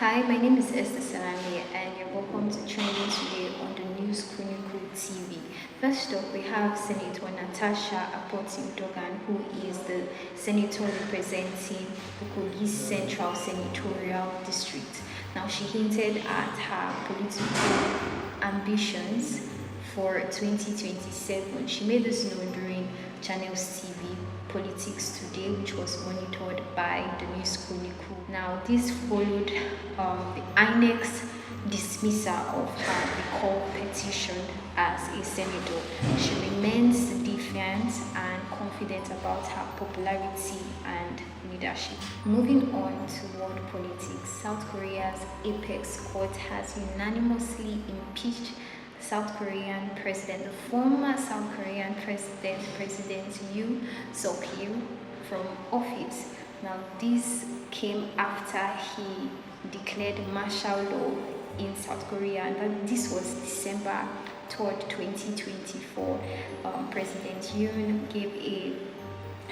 Hi, my name is Esther Salami, and you're welcome to Trending Today on the News Chronicle TV. First up, we have Senator Natasha Akpoti-Uduaghan, who is the senator representing the Kogi Central Senatorial District. Now, she hinted at her political ambitions for 2027. She made this known during Channels TV Politics Today, which was monitored by the News Chronicle. Now, this followed the INEC's dismissal of her recall petition as a senator. She remains defiant and confident about her popularity and leadership. Moving on to world politics, South Korea's apex court has unanimously impeached South Korean president, the former South Korean President Yoon Suk-yeol, from office. Now, this came after he declared martial law in South Korea, and this was December 3rd, 2024. President Yoon gave a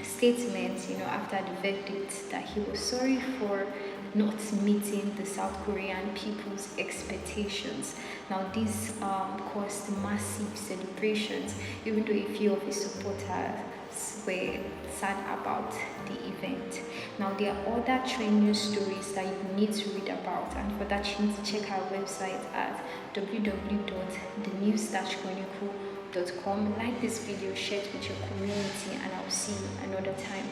statement, after the verdict, that he was sorry for not meeting the South Korean people's expectations. Now, this caused massive celebrations, even though a few of his supporters were sad about the event. Now, there are other trend news stories that you need to read about, and for that you need to check our website at www.thenews-chronicle.com. Like this video, share it with your community, and I'll see you another time.